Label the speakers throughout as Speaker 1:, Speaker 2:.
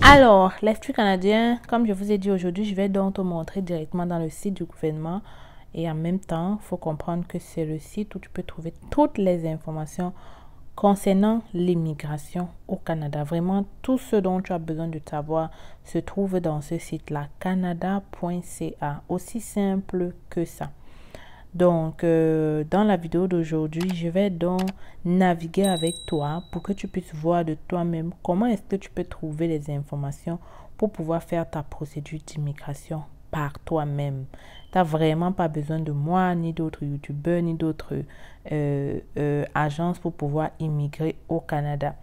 Speaker 1: Alors, l'Institut canadien, comme je vous ai dit aujourd'hui, je vais donc te montrer directement dans le site du gouvernement. Et en même temps, il faut comprendre que c'est le site où tu peux trouver toutes les informations concernant l'immigration au Canada. Vraiment, tout ce dont tu as besoin de savoir se trouve dans ce site-là, canada.ca. Aussi simple que ça. Donc, dans la vidéo d'aujourd'hui, je vais donc naviguer avec toi pour que tu puisses voir de toi-même comment est-ce que tu peux trouver les informations pour pouvoir faire ta procédure d'immigration par toi-même. Tu n'as vraiment pas besoin de moi, ni d'autres youtubeurs, ni d'autres agences pour pouvoir immigrer au Canada.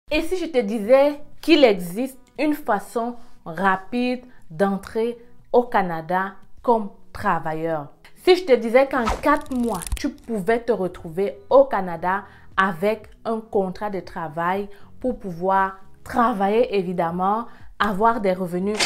Speaker 1: Et si je te disais qu'il existe une façon rapide d'entrer au Canada comme travailleur? Si je te disais qu'en 4 mois, tu pouvais te retrouver au Canada avec un contrat de travail pour pouvoir travailler évidemment, avoir des revenus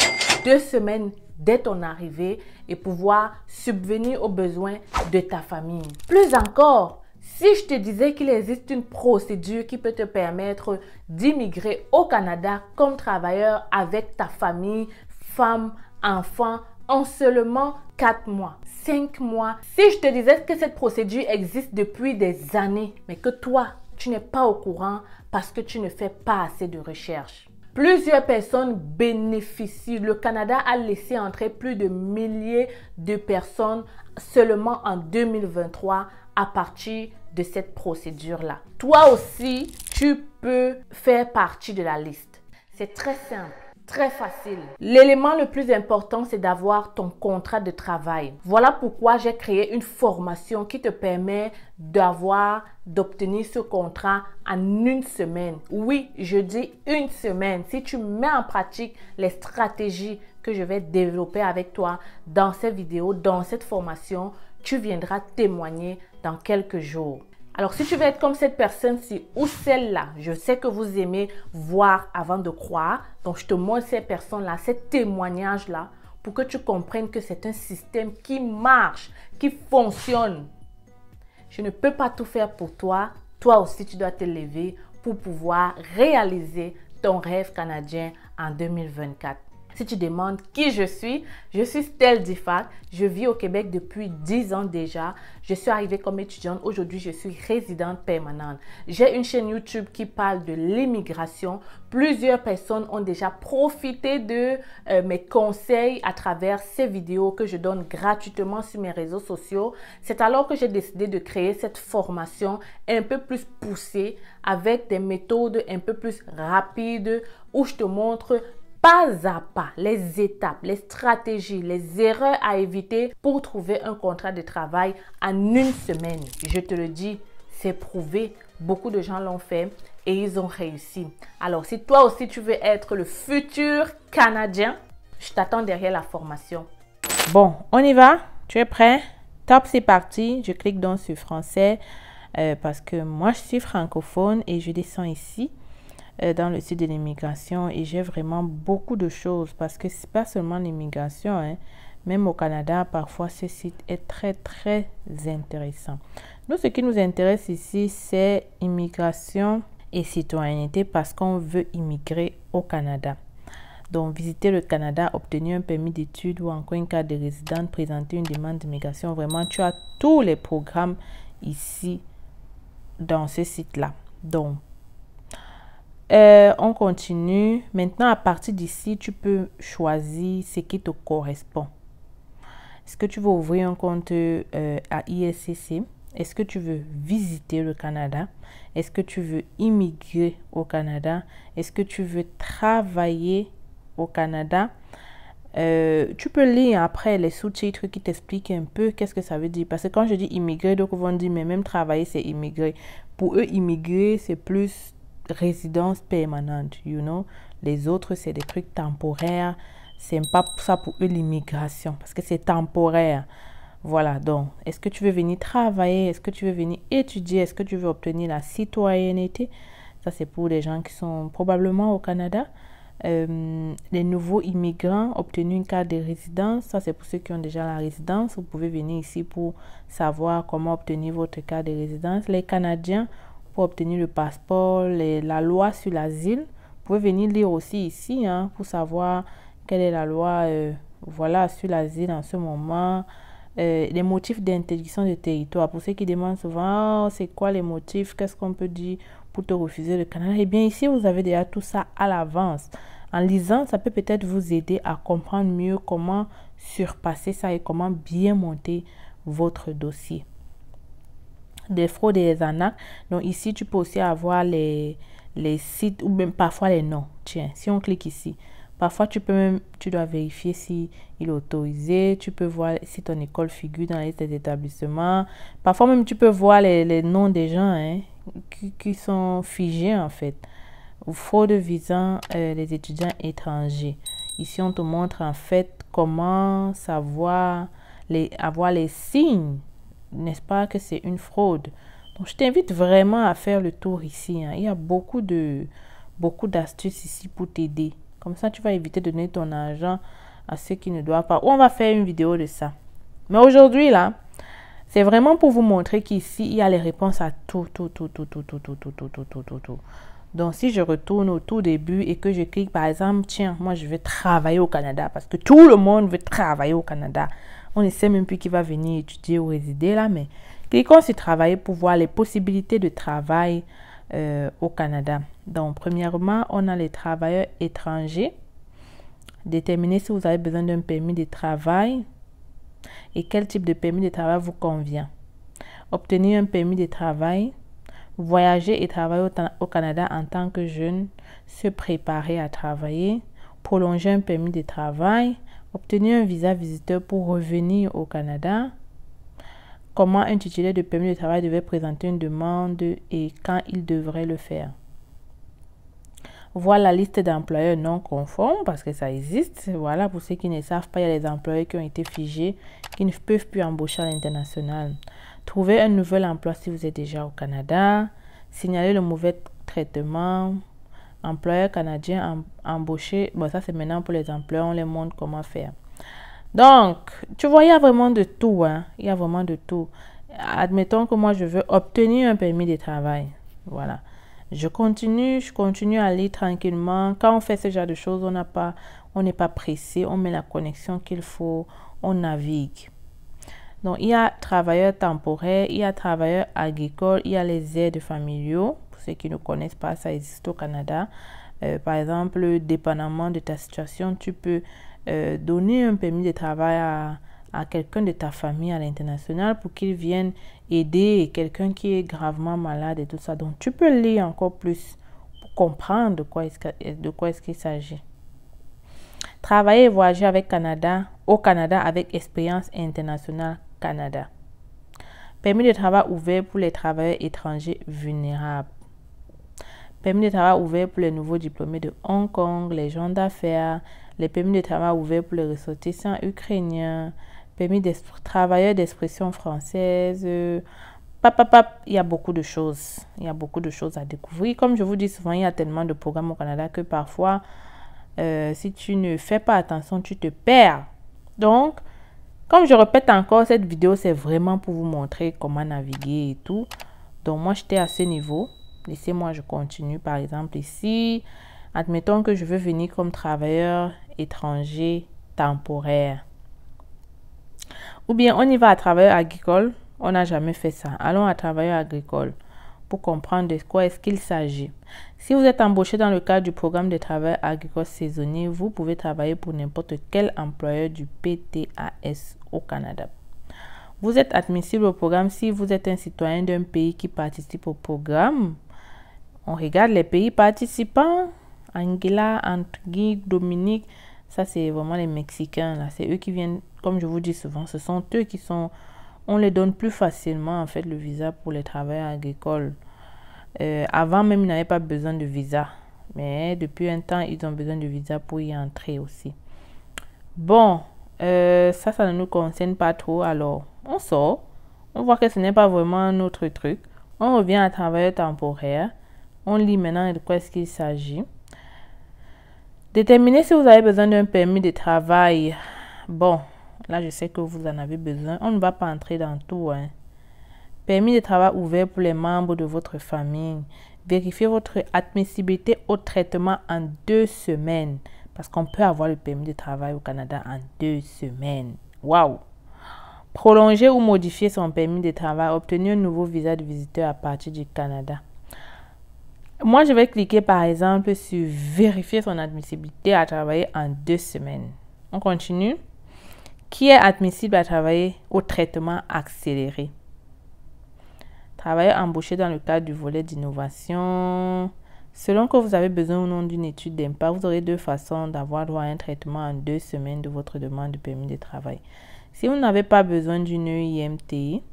Speaker 1: 2 semaines dès ton arrivée et pouvoir subvenir aux besoins de ta famille. Plus encore, si je te disais qu'il existe une procédure qui peut te permettre d'immigrer au Canada comme travailleur avec ta famille, femme, enfant, en seulement 4 mois, 5 mois. Si je te disais que cette procédure existe depuis des années, mais que toi, tu n'es pas au courant parce que tu ne fais pas assez de recherche. Plusieurs personnes bénéficient. Le Canada a laissé entrer plus de milliers de personnes seulement en 2023 à partir de cette procédure-là. Toi aussi, tu peux faire partie de la liste. C'est très simple. Très facile. L'élément le plus important, c'est d'avoir ton contrat de travail. Voilà pourquoi j'ai créé une formation qui te permet d'obtenir ce contrat en 1 semaine. Oui, je dis 1 semaine. Si tu mets en pratique les stratégies que je vais développer avec toi dans cette vidéo, dans cette formation, tu viendras témoigner dans quelques jours. Alors, si tu veux être comme cette personne-ci ou celle-là, je sais que vous aimez voir avant de croire. Donc, je te montre ces personnes-là, ces témoignages-là, pour que tu comprennes que c'est un système qui marche, qui fonctionne. Je ne peux pas tout faire pour toi. Toi aussi, tu dois te lever pour pouvoir réaliser ton rêve canadien en 2024. Si tu demandes qui je suis Stell Difac. Je vis au Québec depuis 10 ans déjà. Je suis arrivée comme étudiante. Aujourd'hui, je suis résidente permanente. J'ai une chaîne YouTube qui parle de l'immigration. Plusieurs personnes ont déjà profité de mes conseils à travers ces vidéos que je donne gratuitement sur mes réseaux sociaux. C'est alors que j'ai décidé de créer cette formation un peu plus poussée avec des méthodes un peu plus rapides où je te montre pas à pas les étapes, les stratégies, les erreurs à éviter pour trouver un contrat de travail en 1 semaine. Je te le dis, c'est prouvé. Beaucoup de gens l'ont fait et ils ont réussi. Alors, si toi aussi tu veux être le futur Canadien, je t'attends derrière la formation. Bon, on y va? Tu es prêt? Top, c'est parti. Je clique donc sur français parce que moi, je suis francophone et je descends ici dans le site de l'immigration et j'ai vraiment beaucoup de choses parce que c'est pas seulement l'immigration, hein. Même au Canada, parfois ce site est très intéressant. Nous, ce qui nous intéresse ici, c'est immigration et citoyenneté parce qu'on veut immigrer au Canada. Donc, visiter le Canada, obtenir un permis d'études ou encore une carte de résidence, présenter une demande d'immigration. Vraiment, tu as tous les programmes ici dans ce site-là. Donc, on continue. Maintenant, à partir d'ici, tu peux choisir ce qui te correspond. Est-ce que tu veux ouvrir un compte à ISCC? Est-ce que tu veux visiter le Canada? Est-ce que tu veux immigrer au Canada? Est-ce que tu veux travailler au Canada? Tu peux lire après les sous-titres qui t'expliquent un peu qu'est-ce que ça veut dire. Parce que quand je dis immigrer, donc ils vont dire, mais même travailler, c'est immigrer. Pour eux, immigrer, c'est plus résidence permanente, you know. Les autres, c'est des trucs temporaires. C'est pas ça pour eux l'immigration, parce que c'est temporaire. Voilà, donc, est-ce que tu veux venir travailler? Est-ce que tu veux venir étudier? Est-ce que tu veux obtenir la citoyenneté? Ça, c'est pour les gens qui sont probablement au Canada.
Speaker 2: Les nouveaux immigrants obtenus une carte de résidence. Ça, c'est pour ceux qui ont déjà la résidence. Vous pouvez venir ici pour savoir comment obtenir votre carte de résidence. Les Canadiens, pour obtenir le passeport, la loi sur l'asile. Vous pouvez venir lire aussi ici pour savoir quelle est la loi voilà, sur l'asile en ce moment. Les motifs d'interdiction de territoire. Pour ceux qui demandent souvent, c'est quoi les motifs, qu'est-ce qu'on peut dire pour te refuser le Canada? Eh bien, ici, vous avez déjà tout ça à l'avance. En lisant, ça peut peut-être vous aider à comprendre mieux comment surpasser ça et comment bien monter votre dossier. Des fraudes et des arnaques. Donc ici, tu peux aussi avoir les sites ou même parfois les noms. Tiens, si on clique ici, parfois tu dois vérifier si il est autorisé. Tu peux voir si ton école figure dans la liste des établissements. Parfois même, tu peux voir les noms des gens qui sont figés en fait. Fraude visant les étudiants étrangers. Ici, on te montre en fait comment savoir avoir les signes, n'est-ce pas, que c'est une fraude. Donc, je t'invite vraiment à faire le tour ici. Il y a beaucoup d'astuces ici pour t'aider. Comme ça, tu vas éviter de donner ton argent à ceux qui ne doivent pas. Ou on va faire une vidéo de ça. Mais aujourd'hui, là, c'est vraiment pour vous montrer qu'ici, il y a les réponses à tout. Donc, si je retourne au tout début et que je clique, par exemple, tiens, moi, je veux travailler au Canada parce que tout le monde veut travailler au Canada. On ne sait même plus qui va venir étudier ou résider là, mais cliquons sur travailler pour voir les possibilités de travail au Canada. Donc, premièrement, on a les travailleurs étrangers. Déterminez si vous avez besoin d'un permis de travail et quel type de permis de travail vous convient. Obtenir un permis de travail. Voyager et travailler au Canada en tant que jeune, se préparer à travailler, prolonger un permis de travail, obtenir un visa visiteur pour revenir au Canada, comment un titulaire de permis de travail devait présenter une demande et quand il devrait le faire. Voir la liste d'employeurs non conformes parce que ça existe. Voilà, pour ceux qui ne savent pas, il y a des employeurs qui ont été figés, qui ne peuvent plus embaucher à l'international. Trouver un nouvel emploi si vous êtes déjà au Canada. Signaler le mauvais traitement. Employeur canadien embauché. Bon, ça c'est maintenant pour les employeurs. On les montre comment faire. Donc, tu vois, il y a vraiment de tout. Il y a vraiment de tout. Admettons que moi, je veux obtenir un permis de travail. Voilà. Je continue à lire tranquillement. Quand on fait ce genre de choses, on n'est pas pressé. On met la connexion qu'il faut. On navigue. Donc, il y a travailleurs temporaires, il y a travailleurs agricoles, il y a les aides familiaux. Pour ceux qui ne connaissent pas, ça existe au Canada. Par exemple, dépendamment de ta situation, tu peux donner un permis de travail à quelqu'un de ta famille à l'international pour qu'il vienne aider quelqu'un qui est gravement malade et tout ça. Donc, tu peux lire encore plus pour comprendre de quoi est-ce qu'il s'agit. Travailler et voyager au Canada avec expérience internationale Canada. Permis de travail ouvert pour les travailleurs étrangers vulnérables. Permis de travail ouvert pour les nouveaux diplômés de Hong Kong, les gens d'affaires. Les permis de travail ouverts pour les ressortissants ukrainiens. Permis de travailleurs d'expression française. Il y a beaucoup de choses. Il y a beaucoup de choses à découvrir. Comme je vous dis souvent, il y a tellement de programmes au Canada que parfois, si tu ne fais pas attention, tu te perds. Donc, comme je répète encore, cette vidéo, c'est vraiment pour vous montrer comment naviguer et tout. Donc, moi, j'étais à ce niveau. Laissez-moi, je continue. Par exemple, ici, admettons que je veux venir comme travailleur étranger temporaire. Ou bien, on y va à travailleur agricole. On n'a jamais fait ça. Allons à travailleur agricole pour comprendre de quoi est-ce qu'il s'agit. Si vous êtes embauché dans le cadre du programme de travail agricole saisonnier, vous pouvez travailler pour n'importe quel employeur du PTAS au Canada. Vous êtes admissible au programme si vous êtes un citoyen d'un pays qui participe au programme. On regarde les pays participants. Anguilla, Antigua, Dominique. Ça, c'est vraiment les Mexicains. Là, c'est eux qui viennent, comme je vous dis souvent, ce sont eux qui sont... On les donne plus facilement, en fait, le visa pour les travailleurs agricoles. Avant même, ils n'avaient pas besoin de visa. Mais depuis un temps, ils ont besoin de visa pour y entrer aussi. Bon, ça ne nous concerne pas trop. Alors, on sort. On voit que ce n'est pas vraiment notre truc. On revient à travailleur temporaire. On lit maintenant de quoi est-ce qu'il s'agit. Déterminez si vous avez besoin d'un permis de travail. Bon, là, je sais que vous en avez besoin. On ne va pas entrer dans tout, hein. Permis de travail ouvert pour les membres de votre famille. Vérifiez votre admissibilité au traitement en 2 semaines. Parce qu'on peut avoir le permis de travail au Canada en 2 semaines. Waouh! Prolonger ou modifier son permis de travail. Obtenir un nouveau visa de visiteur à partir du Canada. Moi, je vais cliquer par exemple sur vérifier son admissibilité à travailler en 2 semaines. On continue. Qui est admissible à travailler au traitement accéléré? Travailleur embauché dans le cadre du volet d'innovation. Selon que vous avez besoin ou non d'une étude d'impact, vous aurez 2 façons d'avoir droit à un traitement en 2 semaines de votre demande de permis de travail. Si vous n'avez pas besoin d'une EIMT,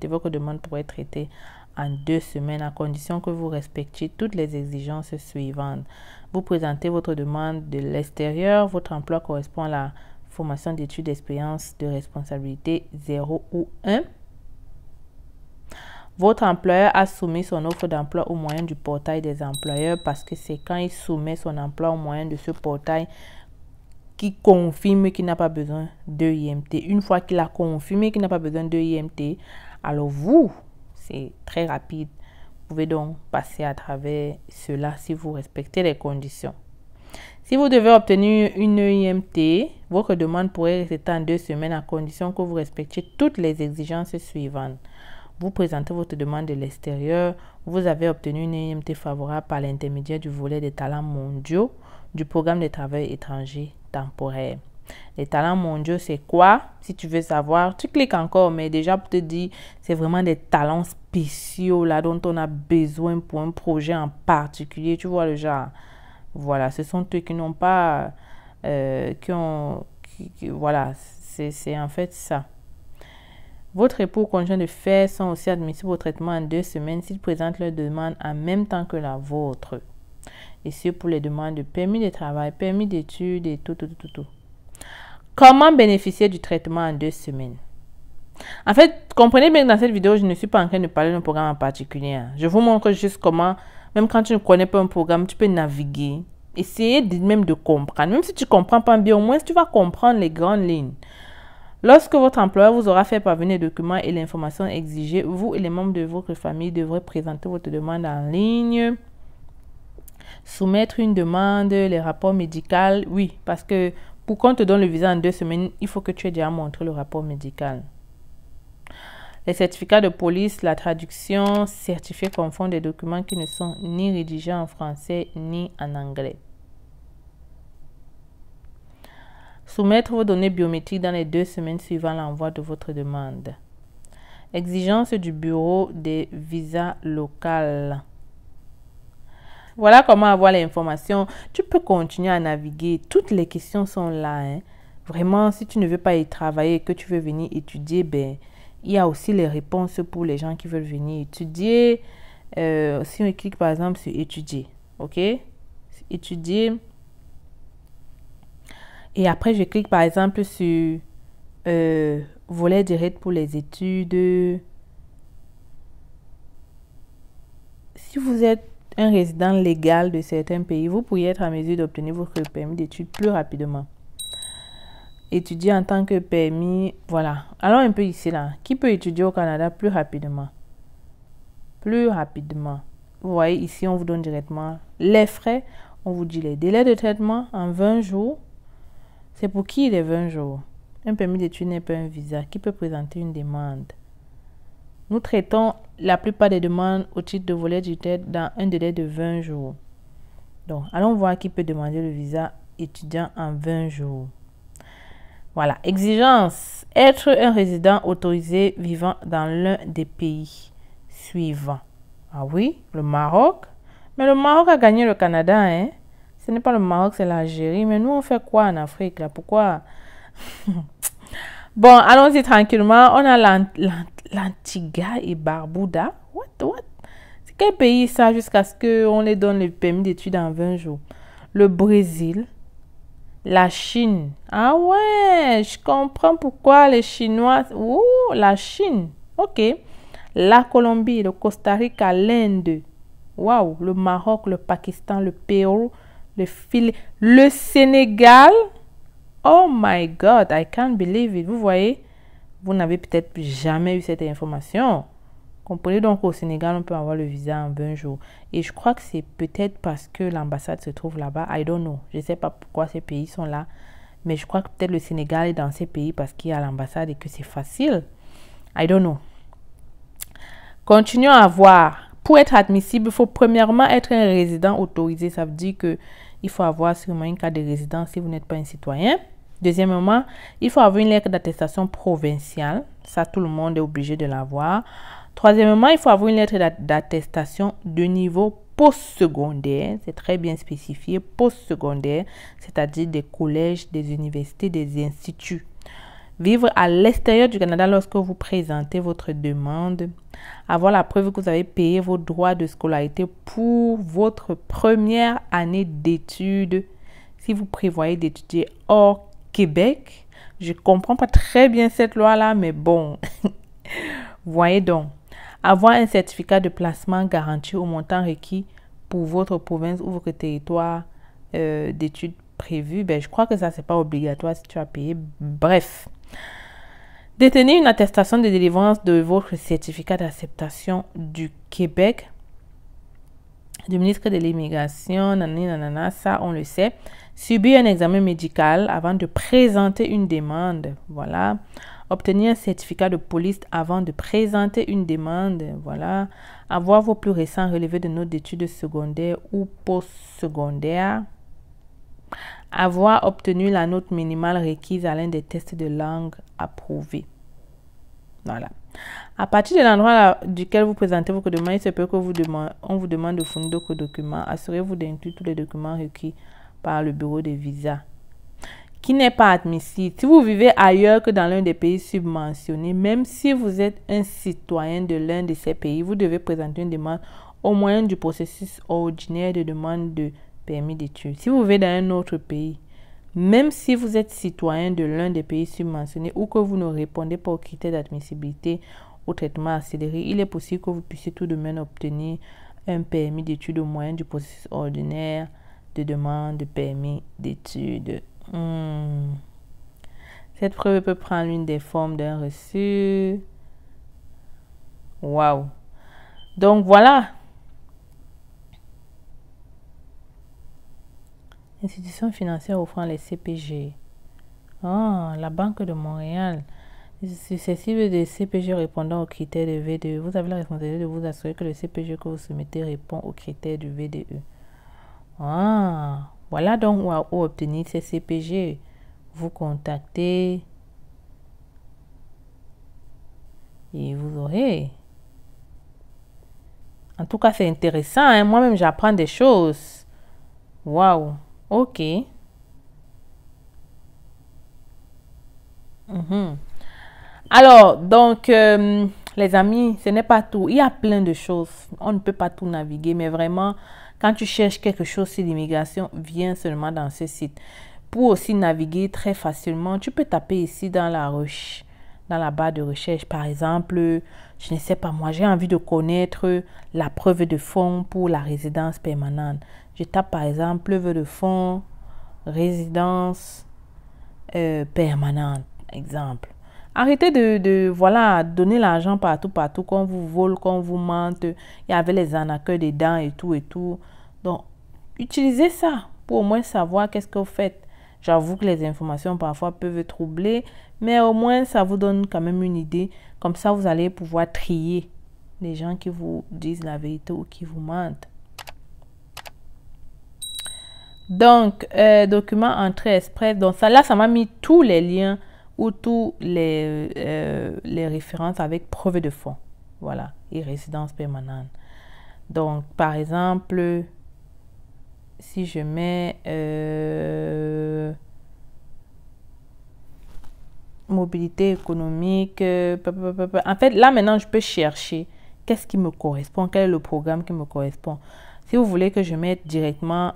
Speaker 2: votre demande pourrait être traitée en 2 semaines à condition que vous respectiez toutes les exigences suivantes. Vous présentez votre demande de l'extérieur, votre emploi correspond à la formation d'études d'expérience de responsabilité 0 ou 1. Votre employeur a soumis son offre d'emploi au moyen du portail des employeurs parce que c'est quand il soumet son emploi au moyen de ce portail qui confirme qu'il n'a pas besoin de IMT. Une fois qu'il a confirmé qu'il n'a pas besoin de IMT, alors vous, c'est très rapide. Vous pouvez donc passer à travers cela si vous respectez les conditions. Si vous devez obtenir une IMT, votre demande pourrait rester en 2 semaines à condition que vous respectiez toutes les exigences suivantes. Vous présentez votre demande de l'extérieur. Vous avez obtenu une IMT favorable par l'intermédiaire du volet des talents mondiaux du programme des travailleurs étrangers temporaires. Les talents mondiaux, c'est quoi? Si tu veux savoir, tu cliques encore, mais déjà pour te dire, c'est vraiment des talents spéciaux là dont on a besoin pour un projet en particulier. Tu vois le genre. Voilà, ce sont ceux qui n'ont pas, voilà, c'est en fait ça. Votre époux ou conjoint de fait sont aussi admissibles au traitement en 2 semaines s'ils présentent leur demande en même temps que la vôtre. Et ce pour les demandes de permis de travail, permis d'études et tout. Comment bénéficier du traitement en 2 semaines? En fait, comprenez bien que dans cette vidéo, je ne suis pas en train de parler d'un programme en particulier. Je vous montre juste comment, même quand tu ne connais pas un programme, tu peux naviguer. Essayez même de comprendre. Même si tu ne comprends pas bien, au moins tu vas comprendre les grandes lignes. Lorsque votre employeur vous aura fait parvenir les documents et l'information exigée, vous et les membres de votre famille devrez présenter votre demande en ligne. Soumettre une demande, les rapports médicaux, oui, parce que pour qu'on te donne le visa en 2 semaines, il faut que tu aies déjà montré le rapport médical. Les certificats de police, la traduction, certifiés conformes des documents qui ne sont ni rédigés en français ni en anglais. Soumettre vos données biométriques dans les 2 semaines suivant l'envoi de votre demande. Exigence du bureau des visas local. Voilà comment avoir l'information. Tu peux continuer à naviguer. Toutes les questions sont là. Hein. Vraiment, si tu ne veux pas y travailler et que tu veux venir étudier, ben, il y a aussi les réponses pour les gens qui veulent venir étudier. Si on clique par exemple sur étudier, ok? Étudier. Et après, je clique par exemple sur volet direct pour les études. Si vous êtes un résident légal de certains pays, vous pourriez être en mesure d'obtenir votre permis d'études plus rapidement. Étudier en tant que permis, voilà. Allons un peu ici là. Qui peut étudier au Canada plus rapidement? Plus rapidement. Vous voyez ici, on vous donne directement les frais. On vous dit les délais de traitement en 20 jours. C'est pour qui les 20 jours? Un permis d'études n'est pas un visa. Qui peut présenter une demande? Nous traitons la plupart des demandes au titre de volet d'études dans un délai de 20 jours. Donc, allons voir qui peut demander le visa étudiant en 20 jours. Voilà. Exigence. Être un résident autorisé vivant dans l'un des pays suivants. Ah oui, le Maroc. Mais le Maroc a gagné le Canada, hein. Ce n'est pas le Maroc, c'est l'Algérie. Mais nous, on fait quoi en Afrique, là? Pourquoi? Bon, allons-y tranquillement. On a l'Antigua et Barbuda. What? C'est quel pays ça jusqu'à ce qu'on les donne le permis d'études en 20 jours? Le Brésil. La Chine. Ah ouais, je comprends pourquoi les Chinois... Ouh, la Chine. Ok. La Colombie, le Costa Rica, l'Inde. Waouh, le Maroc, le Pakistan, le Pérou, le Sénégal. Oh my God, I can't believe it. Vous voyez, vous n'avez peut-être jamais eu cette information. Comprenez donc qu'au Sénégal, on peut avoir le visa en 20 jours. Et je crois que c'est peut-être parce que l'ambassade se trouve là-bas. I don't know. Je ne sais pas pourquoi ces pays sont là. Mais je crois que peut-être le Sénégal est dans ces pays parce qu'il y a l'ambassade et que c'est facile. I don't know. Continuons à voir. Pour être admissible, il faut premièrement être un résident autorisé. Ça veut dire qu'il faut avoir sûrement une carte de résidence si vous n'êtes pas un citoyen. Deuxièmement, il faut avoir une lettre d'attestation provinciale. Ça, tout le monde est obligé de l'avoir. Troisièmement, il faut avoir une lettre d'attestation de niveau postsecondaire. C'est très bien spécifié, postsecondaire, c'est-à-dire des collèges, des universités, des instituts. Vivre à l'extérieur du Canada lorsque vous présentez votre demande. Avoir la preuve que vous avez payé vos droits de scolarité pour votre première année d'études. Si vous prévoyez d'étudier hors Québec, je ne comprends pas très bien cette loi-là, mais bon. Voyez donc. Avoir un certificat de placement garanti au montant requis pour votre province ou votre territoire d'études prévu. Ben, je crois que ça, c'est pas obligatoire si tu as payé. Bref. Détenir une attestation de délivrance de votre certificat d'acceptation du Québec, du ministre de l'Immigration, nanana, ça, on le sait. Subir un examen médical avant de présenter une demande. Voilà. Obtenir un certificat de police avant de présenter une demande. Voilà. Avoir vos plus récents relevés de notes d'études secondaires ou postsecondaires. Avoir obtenu la note minimale requise à l'un des tests de langue approuvés. Voilà. À partir de l'endroit duquel vous présentez vos documents, il se peut qu'on vous demande de fournir d'autres documents. Assurez-vous d'inclure tous les documents requis par le bureau de visa. Qui n'est pas admissible. Si vous vivez ailleurs que dans l'un des pays subventionnés, même si vous êtes un citoyen de l'un de ces pays, vous devez présenter une demande au moyen du processus ordinaire de demande de permis d'études. Si vous vivez dans un autre pays, même si vous êtes citoyen de l'un des pays subventionnés ou que vous ne répondez pas aux critères d'admissibilité au traitement accéléré, il est possible que vous puissiez tout de même obtenir un permis d'études au moyen du processus ordinaire de demande de permis d'études. Cette preuve peut prendre l'une des formes d'un reçu. Waouh! Donc voilà. Institution financière offrant les CPG. La Banque de Montréal. Susceptible des CPG répondant aux critères de VDE. Vous avez la responsabilité de vous assurer que le CPG que vous soumettez répond aux critères du VDE. Voilà donc où obtenir ces CPG. Vous contactez et vous aurez. En tout cas, c'est intéressant. Hein? Moi-même, j'apprends des choses. Waouh. Ok. Alors, donc, les amis, ce n'est pas tout. Il y a plein de choses. On ne peut pas tout naviguer, mais vraiment, quand tu cherches quelque chose sur l'immigration, viens seulement dans ce site. Pour aussi naviguer très facilement, tu peux taper ici dans la barre de recherche. Par exemple, je ne sais pas moi, j'ai envie de connaître la preuve de fonds pour la résidence permanente. Je tape par exemple preuve de fonds, résidence permanente, exemple. Arrêtez de voilà, donner l'argent partout, qu'on vous vole, qu'on vous mente. Il y avait les arnaqueurs dedans et tout. Donc, utilisez ça pour au moins savoir qu'est-ce que vous faites. J'avoue que les informations parfois peuvent troubler, mais au moins ça vous donne quand même une idée. Comme ça, vous allez pouvoir trier les gens qui vous disent la vérité ou qui vous mentent. Donc, document entrée express. Donc, ça m'a mis tous les liens ou tous les références avec preuve de fonds. Voilà, et résidence permanente. Donc, par exemple, si je mets mobilité économique, en fait, là maintenant, je peux chercher qu'est-ce qui me correspond, quel est le programme qui me correspond. Si vous voulez que je mette directement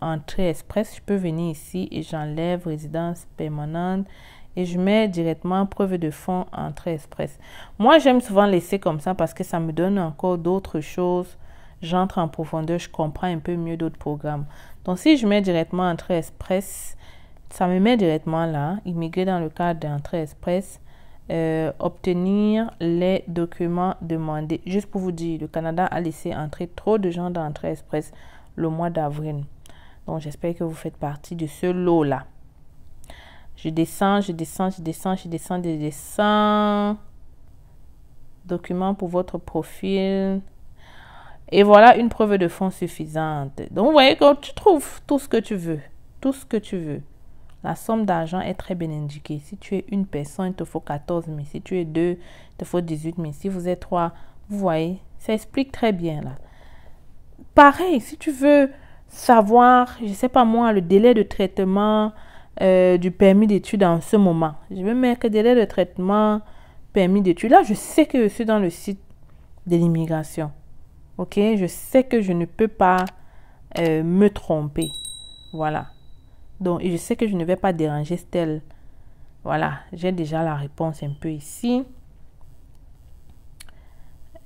Speaker 2: entrée express, je peux venir ici et j'enlève résidence permanente et je mets directement preuve de fonds entrée express. Moi, j'aime souvent laisser comme ça parce que ça me donne encore d'autres choses. j'entre en profondeur, je comprends un peu mieux d'autres programmes. Donc, si je mets directement Entrée Express, ça me met directement là, immigrer dans le cadre d'Entrée Express, obtenir les documents demandés. Juste pour vous dire, le Canada a laissé entrer trop de gens dans Entrée Express le mois d'avril. Donc, j'espère que vous faites partie de ce lot-là. Je descends. Documents pour votre profil. Et voilà une preuve de fonds suffisante. Donc, vous voyez que tu trouves tout ce que tu veux. Tout ce que tu veux. La somme d'argent est très bien indiquée. Si tu es une personne, il te faut 14 000. Si tu es deux, il te faut 18 000. Si vous êtes trois, vous voyez, ça explique très bien là. Pareil, si tu veux savoir, je ne sais pas moi, le délai de traitement du permis d'études en ce moment. Je vais mettre délai de traitement, permis d'études. Là, je sais que je suis dans le site de l'immigration. Ok, je sais que je ne peux pas me tromper. Voilà. Donc, je sais que je ne vais pas déranger Stella. Voilà, j'ai déjà la réponse un peu ici.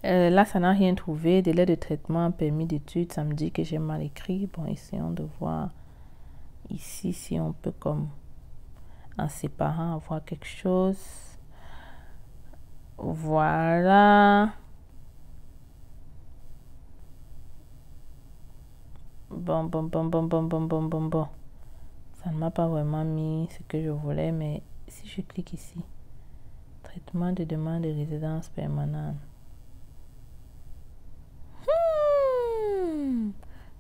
Speaker 2: Là, ça n'a rien trouvé. Délai de traitement, permis d'études, ça me dit que j'ai mal écrit. Bon, essayons de voir ici si on peut comme en séparant avoir quelque chose. Voilà. Bon. Ça ne m'a pas vraiment mis ce que je voulais, mais si je clique ici, traitement de demande de résidence permanente.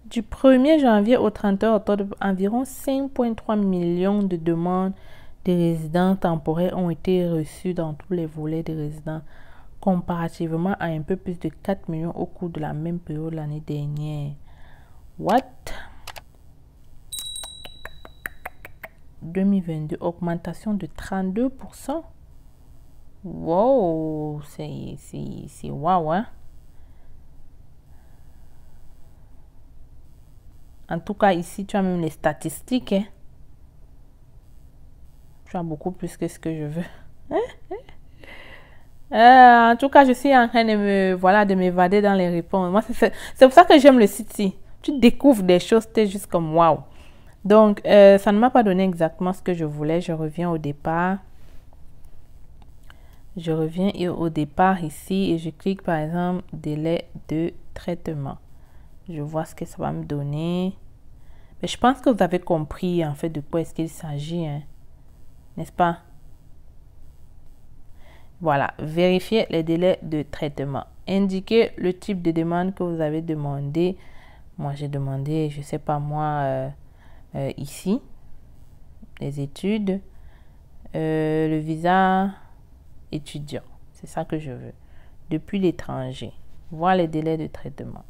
Speaker 2: Du 1er janvier au 31 octobre, environ 5,3 millions de demandes de résidents temporaires ont été reçues dans tous les volets de résidents, comparativement à un peu plus de 4 millions au cours de la même période l'année dernière. What? 2022, augmentation de 32%. Wow, c'est wow, hein? En tout cas, ici, tu as même les statistiques. Hein? Tu as beaucoup plus que ce que je veux. En tout cas, je suis en train de m'évader dans les réponses. Moi, c'est pour ça que j'aime le site-ci. Tu découvres des choses, tu es juste comme wow. Donc, ça ne m'a pas donné exactement ce que je voulais. Je reviens au départ. Je reviens au départ ici et je clique par exemple délai de traitement. Je vois ce que ça va me donner. Mais je pense que vous avez compris en fait de quoi est-ce qu'il s'agit. Hein? N'est-ce pas? Voilà. Vérifiez les délais de traitement. Indiquez le type de demande que vous avez demandé. Moi, j'ai demandé, je ne sais pas moi, ici, les études, le visa étudiant. C'est ça que je veux. Depuis l'étranger. Voir les délais de traitement.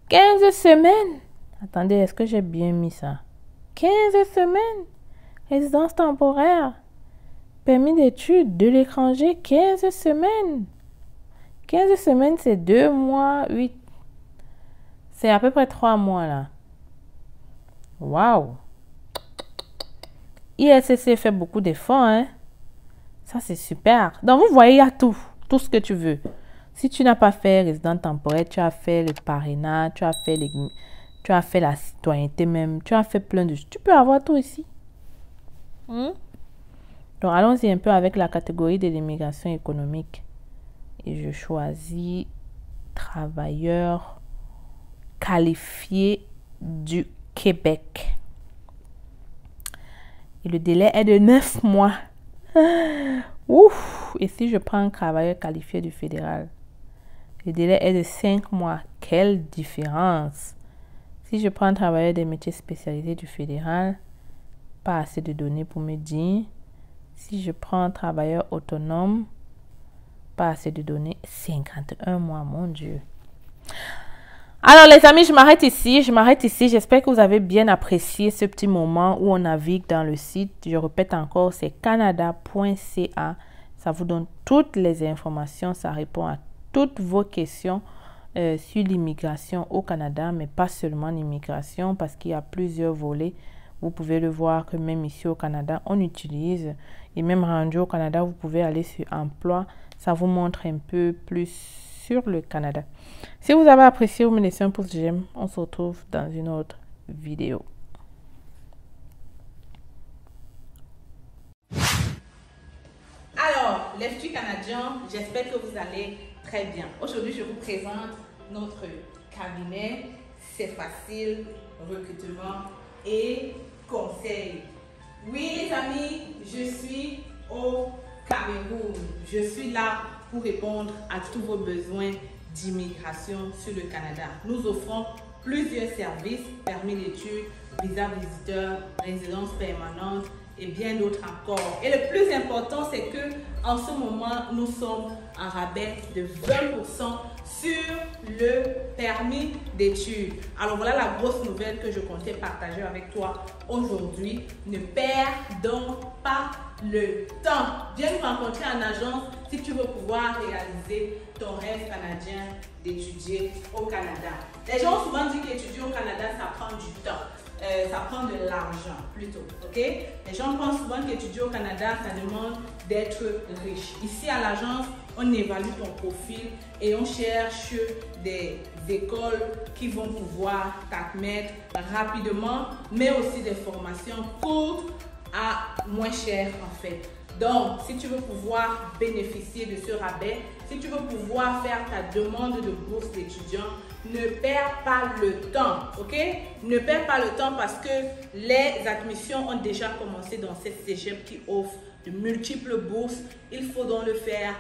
Speaker 2: 15 semaines. Attendez, est-ce que j'ai bien mis ça? 15 semaines. Résidence temporaire. Permis d'études de l'étranger, 15 semaines. 15 semaines, c'est 2 mois, 8. C'est à peu près 3 mois là. Waouh. ISCC fait beaucoup d'efforts, hein. Ça, c'est super. Donc, vous voyez, il y a tout ce que tu veux. Si tu n'as pas fait résident temporaire, tu as fait le parrainage, tu as fait la citoyenneté même, tu as fait plein de choses. Tu peux avoir tout ici. Donc, allons-y un peu avec la catégorie de l'immigration économique. Et je choisis travailleurs qualifiés du Québec. Et le délai est de 9 mois. Ouf! Et si je prends un travailleur qualifié du fédéral, le délai est de 5 mois. Quelle différence! Si je prends un travailleur des métiers spécialisés du fédéral, pas assez de données pour me dire. Si je prends un travailleur autonome, pas assez de données. 51 mois, mon Dieu. Alors les amis, je m'arrête ici. J'espère que vous avez bien apprécié ce petit moment où on navigue dans le site. Je répète encore, c'est canada.ca. Ça vous donne toutes les informations. Ça répond à toutes vos questions sur l'immigration au Canada, mais pas seulement l'immigration, parce qu'il y a plusieurs volets. Vous pouvez le voir que même ici au Canada, on utilise. Et même rendu au Canada, vous pouvez aller sur Emploi. Ça vous montre un peu plus sur le Canada. Si vous avez apprécié, vous me laissez un pouce j'aime. On se retrouve dans une autre vidéo.
Speaker 1: Alors, les futurs Canadiens, j'espère que vous allez très bien. Aujourd'hui, je vous présente notre cabinet. C'est facile, recrutement et conseil. Oui, les amis, je suis au Cameroun. Je suis là pour répondre à tous vos besoins d'immigration sur le Canada. Nous offrons plusieurs services, permis d'études, visa visiteur, résidence permanente et bien d'autres encore. Et le plus important, c'est que en ce moment, nous sommes en rabais de 20% sur le permis d'études. Alors voilà la grosse nouvelle que je comptais partager avec toi aujourd'hui. Ne perds donc pas le temps. Viens nous rencontrer en agence si tu veux pouvoir réaliser ton rêve canadien d'étudier au Canada. Les gens ont souvent dit qu'étudier au Canada, ça prend du temps. Ça prend de l'argent plutôt, ok? Les gens pensent souvent qu'étudier au Canada, ça demande d'être riche. Ici à l'agence, on évalue ton profil et on cherche des écoles qui vont pouvoir t'admettre rapidement, mais aussi des formations courtes à moins cher en fait. Donc, si tu veux pouvoir bénéficier de ce rabais, si tu veux pouvoir faire ta demande de bourse d'étudiant, ne perds pas le temps, ok? Ne perds pas le temps parce que les admissions ont déjà commencé dans cette cégep qui offre de multiples bourses. Il faut donc le faire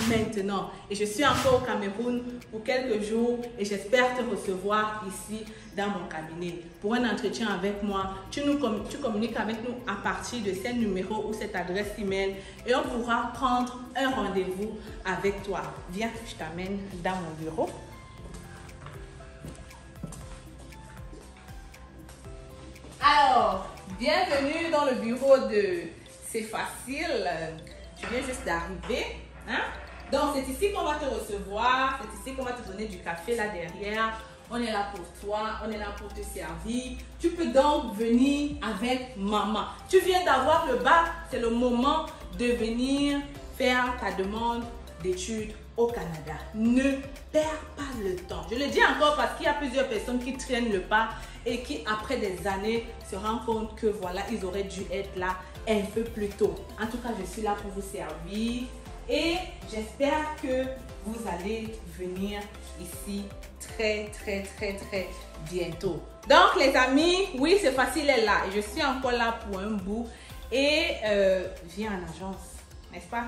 Speaker 1: maintenant. Et je suis encore au Cameroun pour quelques jours et j'espère te recevoir ici dans mon cabinet. Pour un entretien avec moi, tu communiques avec nous à partir de ce numéro ou cette adresse email et on pourra prendre un rendez-vous avec toi. Viens, je t'amène dans mon bureau. Alors, bienvenue dans le bureau de C'est facile. Tu viens juste d'arriver. Hein? Donc, c'est ici qu'on va te recevoir. C'est ici qu'on va te donner du café là derrière. On est là pour toi. On est là pour te servir. Tu peux donc venir avec maman. Tu viens d'avoir le bac. C'est le moment de venir faire ta demande d'études au Canada. Ne perds pas le temps. Je le dis encore parce qu'il y a plusieurs personnes qui traînent le pas et qui, après des années, se rendent compte que voilà, ils auraient dû être là un peu plus tôt. En tout cas, je suis là pour vous servir et j'espère que vous allez venir ici très bientôt. Donc, les amis, oui, c'est facile, elle est là. Et je suis encore là pour un bout et viens en agence, n'est-ce pas?